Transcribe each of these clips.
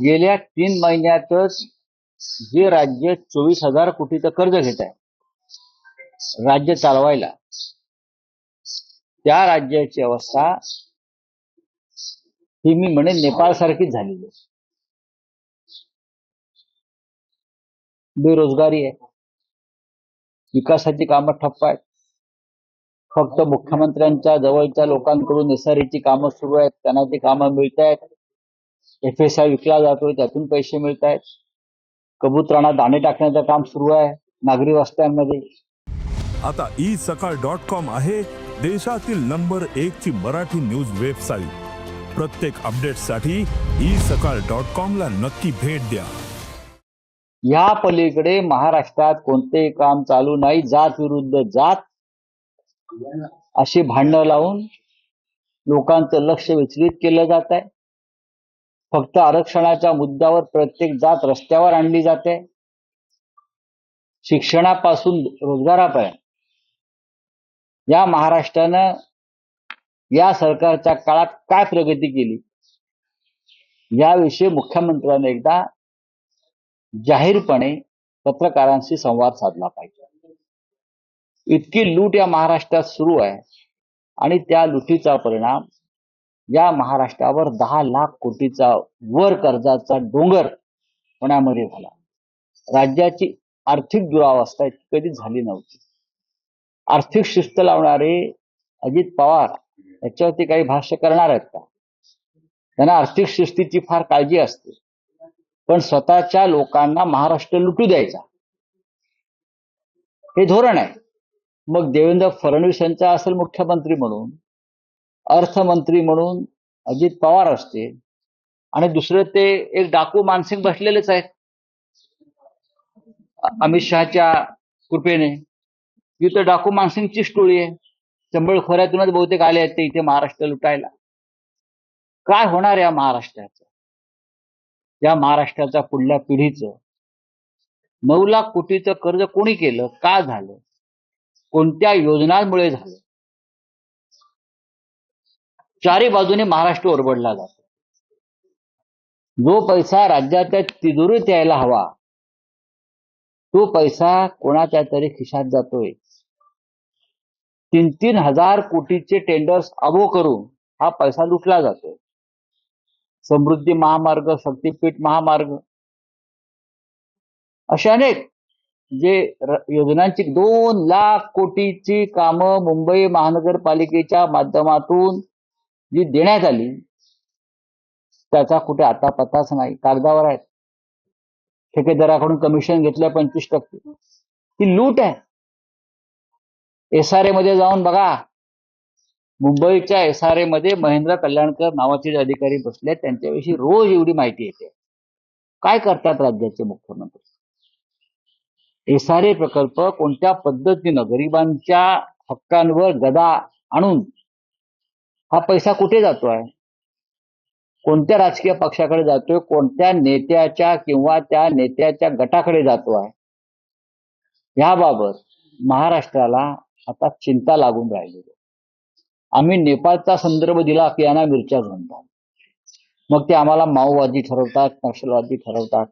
गेल्या 3 महिन्यातच जे राज्य 24,000 कोटीचं कर्ज घेत आहे राज्य चालवायला, त्या राज्याची अवस्था ही मी म्हणेन नेपाळ सारखीच झालेली आहे. बेरोजगारी आहे, विकासाची कामं ठप्प आहेत. फक्त मुख्यमंत्र्यांच्या जवळच्या लोकांकडून एसआरईची कामं सुरू आहेत, त्यांना ती कामं मिळत आहेत. एफएसआय विकला जातोय, त्यातून पैसे मिळत आहेत. कबुतरांना दाणे टाकण्याचं काम सुरू आहे नागरी वस्त्यांमध्ये. आता isakal.com आहे देशातील नंबर 1 ची मराठी न्यूज वेबसाईट. प्रत्येक अपडेटसाठी isakal.com ला नक्की भेट द्या. या पलीकडे महाराष्ट्रात कोणतेही काम चालू नाही. जात विरुद्ध जात अशी भांडणं लावून लोकांचं लक्ष विचलित केलं जात आहे. फक्त आरक्षणाच्या मुद्द्यावर प्रत्येक जात रस्त्यावर आणली जाते. शिक्षणापासून रोजगारापर्यंत या महाराष्ट्रानं या सरकारच्या काळात काय प्रगती केली याविषयी मुख्यमंत्र्यांनी एकदा जाहीरपणे पत्रकारांशी संवाद साधला पाहिजे. इतकी लूट या महाराष्ट्रात सुरू आहे आणि त्या लुटीचा परिणाम या महाराष्ट्रावर 10 लाख कोटीचा वर कर्जाचा डोंगर होण्यामध्ये झाला. राज्याची आर्थिक दुरावस्था कधी झाली नव्हती. आर्थिक शिस्त लावणारे अजित पवार याच्यावरती काही भाष्य करणार आहेत का? त्यांना आर्थिक शिस्तीची फार काळजी असते, पण स्वतःच्या लोकांना महाराष्ट्र लुटू द्यायचा हे धोरण आहे. मग देवेंद्र फडणवीस यांचा असेल मुख्यमंत्री म्हणून, अर्थमंत्री म्हणून अजित पवार असते, आणि दुसरे ते एक डाकू मानसिंग बसलेलेच आहेत अमित शहाच्या कृपेने. ही तर डाकू मानसिंगची टोळी आहे. चंबळ खोऱ्यातूनच बहुतेक आले आहेत ते इथे महाराष्ट्र लुटायला. काय होणार या महाराष्ट्राचं? या महाराष्ट्राच्या पुढल्या पिढीचं 9 लाख कोटीचं कर्ज कोणी केलं? का झालं? कोणत्या योजनांमुळे झालं? चारी बाजूने महाराष्ट्र ओरबडला जातो. जो पैसा राज्याच्या तिजोरीत यायला हवा तो पैसा कोणाच्या तरी खिशात जातोय. 3-3 हजार कोटीचे टेंडर्स अबो करून हा पैसा लुटला जातोय. समृद्धी महामार्ग, शक्तीपीठ महामार्ग, अशा अनेक जे योजनांची 2 लाख कोटीची कामं मुंबई महानगरपालिकेच्या माध्यमातून जी देण्यात आली त्याचा कुठे आता पत्ताच नाही. कागदावर आहेत. ठेकेदाराकडून कमिशन घेतलं 25%. ती लूट आहे. एसआरए मध्ये जाऊन बघा. मुंबईच्या एसआरए मध्ये महेंद्र कल्याणकर नावाचे जे अधिकारी बसले त्यांच्याविषयी रोज एवढी माहिती येते. काय करतात राज्याचे मुख्यमंत्री? एसआरए प्रकल्प कोणत्या पद्धतीनं गरिबांच्या हक्कांवर गदा आणून हा पैसा कुठे जातोय? कोणत्या राजकीय पक्षाकडे जातोय? कोणत्या नेत्याच्या किंवा त्या नेत्याच्या गटाकडे जातोय? याबाबत महाराष्ट्राला आता चिंता लागून राहिली. आम्ही नेपाळचा संदर्भ दिला की यांना मिरच्या म्हणतात. मग ते आम्हाला माओवादी ठरवतात, नक्षलवादी ठरवतात.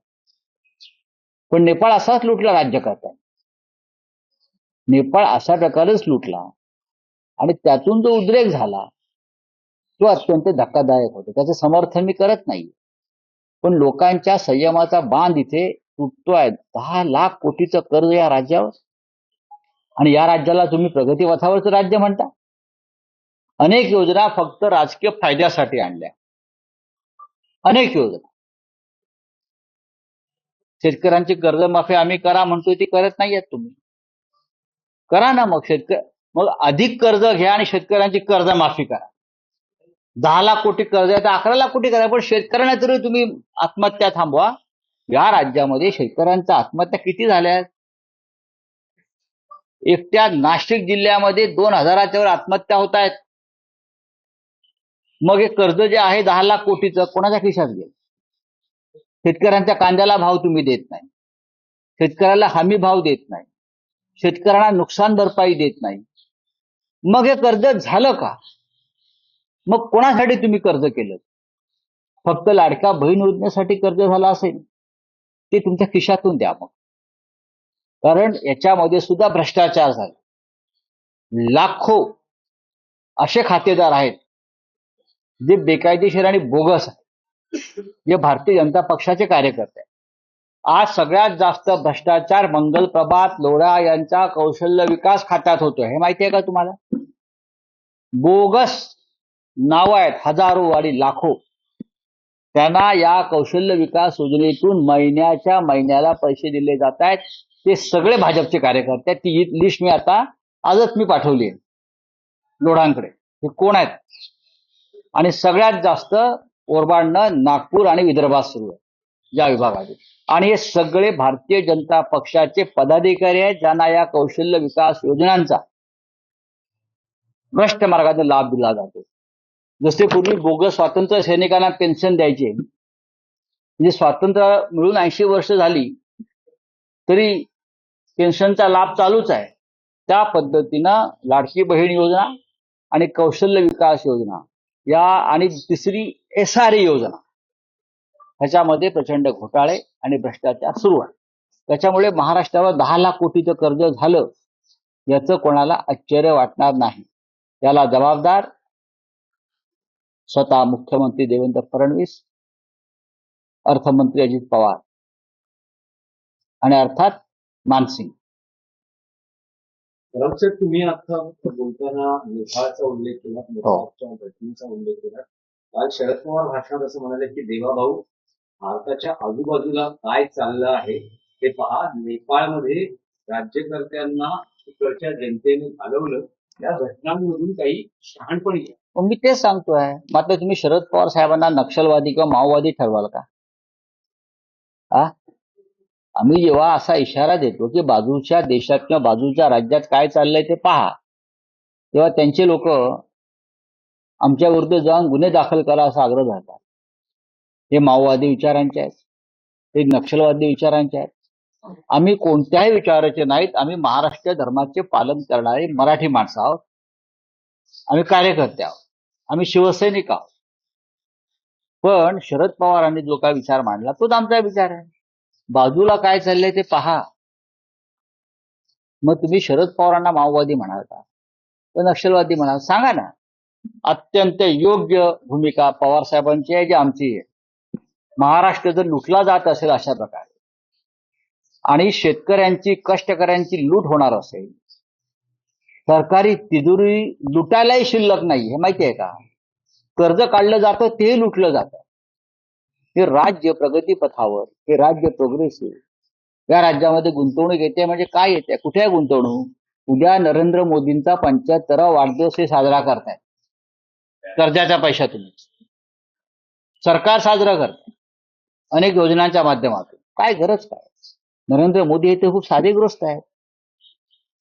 पण नेपाळ असाच लुटला राज्य करतात. नेपाळ अशा प्रकारेच लुटला आणि त्यातून जो उद्रेक झाला तो अत्यंत धक्कादायक होतो. त्याचं समर्थन मी करत नाही, पण लोकांच्या संयमाचा बांध इथे तुटतोय. 10 लाख कोटीचं कर्ज या राज्यावर, आणि या राज्याला तुम्ही प्रगतीपथावरचं राज्य म्हणता. अनेक योजना फक्त राजकीय फायद्यासाठी आणल्या. अनेक योजना. शेतकऱ्यांची कर्जमाफी आम्ही करा म्हणतोय, ती करत नाहीयेत तुम्ही. करा ना मग. मग अधिक कर्ज घ्या आणि शेतकऱ्यांची कर्जमाफी करा. 10 लाख कोटी कर्ज आहे तर 11 लाख कोटी करा, पण शेतकऱ्यांना तरी तुम्ही आत्महत्या थांबवा. या राज्यामध्ये शेतकऱ्यांच्या आत्महत्या किती झाल्या आहेत? एकट्या नाशिक जिल्ह्यामध्ये 2,000च्या वर आत्महत्या होत आहेत. मग हे कर्ज जे आहे 10 लाख कोटीचं कोणाच्या खिशात गेलं? शेतकऱ्यांच्या कांद्याला भाव तुम्ही देत नाही, शेतकऱ्याला हमी भाव देत नाही, शेतकऱ्यांना नुकसान भरपाई देत नाही. मग हे कर्ज झालं का? मग कोणासाठी तुम्ही कर्ज केलं? फक्त लाडक्या बहीण योजनेसाठी कर्ज झालं असेल ते तुमच्या खिशातून द्या मग, कारण याच्यामध्ये सुद्धा भ्रष्टाचार झाला. लाखो असे खातेदार आहेत जे बेकायदेशीर आणि बोगस आहेत, जे भारतीय जनता पक्षाचे कार्यकर्ते आहेत. आज सगळ्यात जास्त भ्रष्टाचार मंगल प्रभात लोढा यांच्या कौशल्य विकास खात्यात होतोय, हे माहिती आहे का तुम्हाला? बोगस नावं आहेत हजारो आणि लाखो. त्यांना या कौशल्य विकास योजनेतून महिन्याच्या महिन्याला पैसे दिले जात आहेत. ते सगळे भाजपचे कार्यकर्ते आहेत. ती लिस्ट मी आजच पाठवली आहे लोढांकडे. हे कोण आहेत? आणि सगळ्यात जास्त ओरबाडणं नागपूर आणि विदर्भात सुरू आहे या विभागाचे. आणि हे सगळे भारतीय जनता पक्षाचे पदाधिकारी आहेत ज्यांना या कौशल्य विकास योजनांचा भ्रष्ट मार्गाने लाभ दिला जातो. जसे पूर्वी बोगस स्वातंत्र्य सैनिकांना पेन्शन द्यायचे, म्हणजे स्वातंत्र्य मिळून 80 वर्ष झाली तरी पेन्शनचा लाभ चालूच आहे. त्या पद्धतीनं लाडकी बहीण योजना आणि कौशल्य विकास योजना या आणि तिसरी SRE योजना ह्याच्यामध्ये प्रचंड घोटाळे आणि भ्रष्टाचार सुरू आहे. त्याच्यामुळे महाराष्ट्रावर 10 लाख कोटीचं कर्ज झालं याचं कोणाला आश्चर्य वाटणार नाही. याला जबाबदार स्वतः मुख्यमंत्री देवेंद्र फडणवीस, अर्थमंत्री अजित पवार आणि अर्थात मानसिंग. सर, तुम्ही आता बोलताना नेपाळचा उल्लेख केला, नेपाळच्या घटनेचा उल्लेख केला. काल शरद पवार भाषणात असं म्हणाले की देवाभाऊ, भारताच्या आजूबाजूला काय चाललं आहे ते पहा. नेपाळमध्ये राज्यकर्त्यांना तिकडच्या जनतेने घालवलं. या घटनांमधून काही शहाणपण घ्या. मी तेच सांगतोय. मात्र तुम्ही शरद पवार साहेबांना नक्षलवादी किंवा माओवादी ठरवाल का? आम्ही जेव्हा असा इशारा देतो की बाजूच्या देशात किंवा बाजूच्या राज्यात काय चाललंय ते पहा, तेव्हा त्यांचे लोक आमच्या विरुद्ध जाऊन गुन्हे दाखल करा असा आग्रह धरतात. हे माओवादी विचारांचे आहेत, हे नक्षलवादी विचारांचे आहेत. आम्ही कोणत्याही विचाराचे नाहीत. आम्ही महाराष्ट्र धर्माचे पालन करणारे मराठी माणसं आहोत. आम्ही कार्यकर्ते आहोत. आम्ही शिवसैनिक आहोत. पण शरद पवारांनी जो काय विचार मांडला तोच आमचा विचार आहे. बाजूला काय चाललंय ते पहा. मग तुम्ही शरद पवारांना माओवादी म्हणाल का, तर नक्षलवादी म्हणाल? सांगा ना. अत्यंत योग्य भूमिका पवार साहेबांची आहे, जी आमची आहे. महाराष्ट्र जर लुटला जात असेल अशा प्रकारे आणि शेतकऱ्यांची कष्टकऱ्यांची लूट होणार असेल, सरकारी तिजोरी लुटायलाही शिल्लक नाही, हे माहिती आहे का? कर्ज काढलं जातं तेही लुटलं जातं. हे राज्य प्रगती पथावर, हे राज्य प्रोग्रेसिव्ह, या राज्यामध्ये गुंतवणूक येते म्हणजे काय येते? कुठे आहे गुंतवणूक? उद्या नरेंद्र मोदींचा 75वा वाढदिवस हे साजरा करतायत कर्जाच्या पैशातून. सरकार साजरा करत अनेक योजनांच्या माध्यमातून. काय गरज काय? नरेंद्र मोदी हे ते खूप साधेग्रस्त आहेत.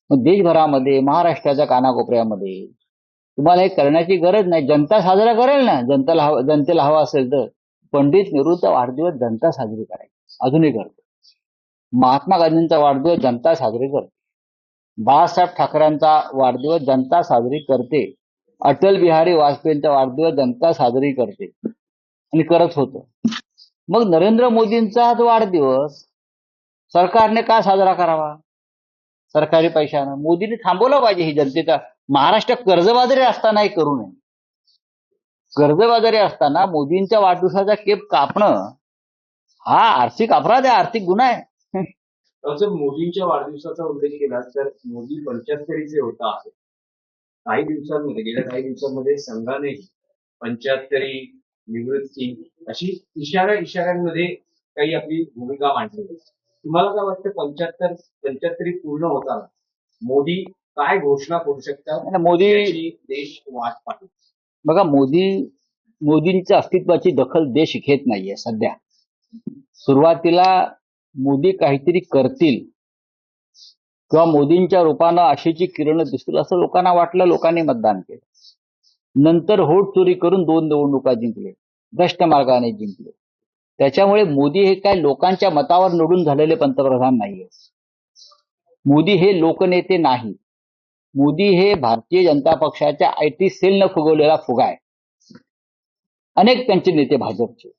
मग देशभरामध्ये महाराष्ट्राच्या कानाकोपऱ्यामध्ये तुम्हाला हे करण्याची गरज नाही. जनता साजरा करेल ना. जनतेला हवा असेल तर पंडित नेहरूचा वाढदिवस जनता साजरी करायची, अजूनही करते. महात्मा गांधींचा वाढदिवस जनता साजरी करते. बाळासाहेब ठाकरेंचा वाढदिवस जनता साजरी करते. अटल बिहारी वाजपेयींचा वाढदिवस जनता साजरी करते आणि करत होतं. मग नरेंद्र मोदींचा हा वाढदिवस सरकारने का साजरा करावा सरकारी पैशानं? मोदींनी थांबवलं पाहिजे ही जनतेचा. महाराष्ट्र कर्जबाजारी असताना हे करू नये. कर्जबाजारी असताना मोदींच्या वाढदिवसाचा केक कापणं हा आर्थिक अपराध आहे, आर्थिक गुन्हा आहे. जर मोदींच्या वाढदिवसाचा उल्लेख केला तर मोदी 75चे होता आहे. गेल्या काही दिवसांमध्ये संघाने 75 निवृत्ती अशी इशाऱ्यांमध्ये काही आपली भूमिका मांडली. तुम्हाला काय वाटतं 75 पूर्ण होताना मोदी काय घोषणा करू शकतात? मोदी देश वाट पाहतो. बघा, मोदींच्या अस्तित्वाची दखल देश घेत नाहीये सध्या. सुरुवातीला मोदी काहीतरी करतील किंवा मोदींच्या रूपानं आशेची किरणं दिसतील असं लोकांना वाटलं. लोकांनी मतदान केलं. नंतर होड चोरी करून 2 निवडणुका जिंकले, भ्रष्ट मार्गाने जिंकले. त्याच्यामुळे मोदी हे काय लोकांच्या मतावर निवडून झालेले पंतप्रधान नाहीये. मोदी हे लोकनेते नाही. मोदी हे भारतीय जनता पक्षाच्या IT सेलनं फुगवलेला फुगा आहे. अनेक त्यांचे नेते भाजपचे.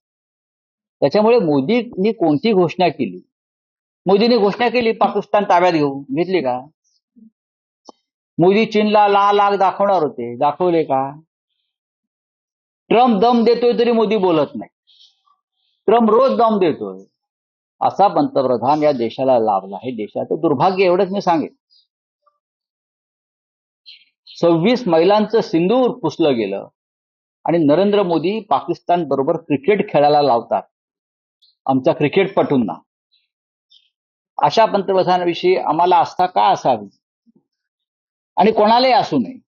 त्याच्यामुळे मोदींनी कोणती घोषणा केली, मोदींनी घोषणा केली पाकिस्तान ताब्यात घेतली का? मोदी चीनला लाख दाखवणार होते, दाखवले का? ट्रम्प दम देतोय तरी मोदी बोलत नाही. ट्रम्प रोज दम देतोय. असा पंतप्रधान या देशाला लाभला. हे देशाचं दुर्भाग्य, एवढंच मी सांगेन. 26 महिलांचं सिंदूर पुसलं गेलं आणि नरेंद्र मोदी पाकिस्तान बरोबर क्रिकेट खेळायला लावतात आमच्या क्रिकेटपटूंना. अशा पंतप्रधानाविषयी आम्हाला आस्था का असावी आणि कोणालाही असू नये.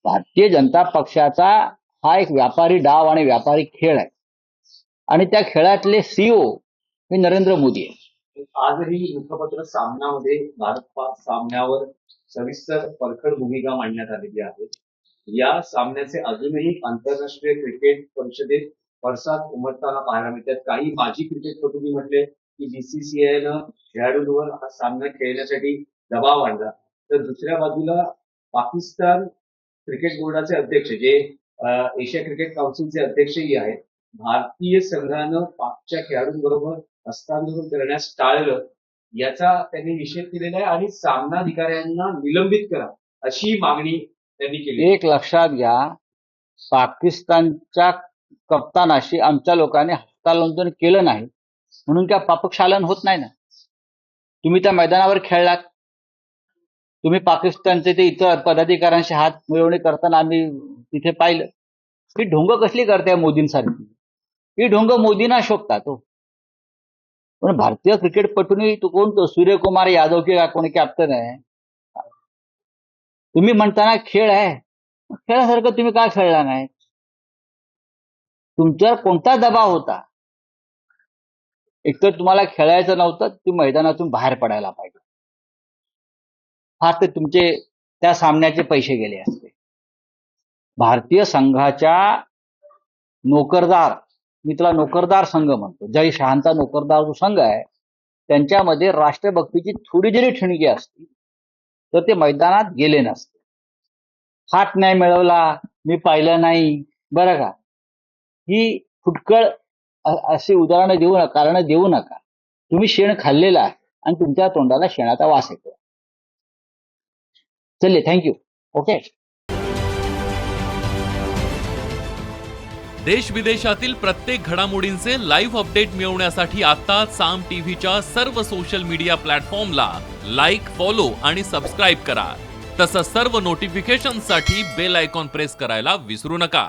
भारतीय जनता पक्षाचा हा एक व्यापारी डाव आणि व्यापारी खेळ आहे आणि त्या खेळातले सीईओ हे नरेंद्र मोदी आहे. आजही वृत्तपत्र सामनामध्ये भारत पाक सामन्यावर सविस्तर परखड भूमिका मांडण्यात आलेली आहे. या सामन्याचे अजूनही आंतरराष्ट्रीय क्रिकेट परिषदेत पडसाद उमटताना पाहायला मिळतात. काही माजी क्रिकेटपटूंनी म्हटले की बीसीसीआयनं खेळाडूंवर हा सामना खेळण्यासाठी दबाव आणला, तर दुसऱ्या बाजूला पाकिस्तान क्रिकेट बोर्डाचे अध्यक्ष जे एशिया क्रिकेट काउन्सिलचे अध्यक्षही आहेत, भारतीय संघानं पाकच्या खेळाडूंबरोबर हस्तांदोलन करण्यास टाळलं याचा त्यांनी निषेध केलेला आहे आणि सामनाधिकाऱ्यांना निलंबित करा अशी मागणी त्यांनी केली. एक लक्षात घ्या, पाकिस्तानच्या कप्तानाशी आमच्या लोकांनी हस्तांदोलन केलं नाही म्हणून काय पापक्षालन होत नाही ना. तुम्ही त्या मैदानावर खेळलात, तुम्ही पाकिस्तानचे ते इतर पदाधिकाऱ्यांशी हात मिळवणी करताना आम्ही तिथे पाहिलं. ही ढोंग कसली करताय मोदींसारखी? ही ढोंग मोदींना शोभतात हो. पण भारतीय क्रिकेटपटूंनी तो कोण, तो सूर्यकुमार यादव की कोणी कॅप्टन आहे, तुम्ही म्हणताना खेळ आहे, खेळासारखं तुम्ही काय खेळला नाही? तुमच्यावर कोणता दबाव होता? एकतर तुम्हाला खेळायचं नव्हतं, तुम्ही मैदानातून बाहेर पडायला पाहिजे. हा तर तुमचे त्या सामन्याचे पैसे गेले असते. भारतीय संघाच्या नोकरदार, मी तुला नोकरदार संघ म्हणतो, जय शहांचा नोकरदार जो संघ आहे त्यांच्यामध्ये राष्ट्रभक्तीची थोडी जरी ठिणगी असती तर ते मैदानात गेले नसते. हात नाही मिळवला, मी पाहिलं नाही, बरं का, ही फुटकळ अशी उदाहरणं देऊ नका, कारण देऊ नका. तुम्ही शेण खाल्लेलं आहे आणि तुमच्या तोंडाला शेणाचा वास येतो. चले, थँक्यू. ओके. देश विदेशातील प्रत्येक घडामोडींचे लाईव्ह अपडेट मिळवण्यासाठी आता साम टीव्हीच्या सर्व सोशल मीडिया प्लॅटफॉर्मला लाईक, फॉलो आणि सबस्क्राईब करा. तसंच सर्व नोटिफिकेशनसाठी बेल आयकॉन प्रेस करायला विसरू नका.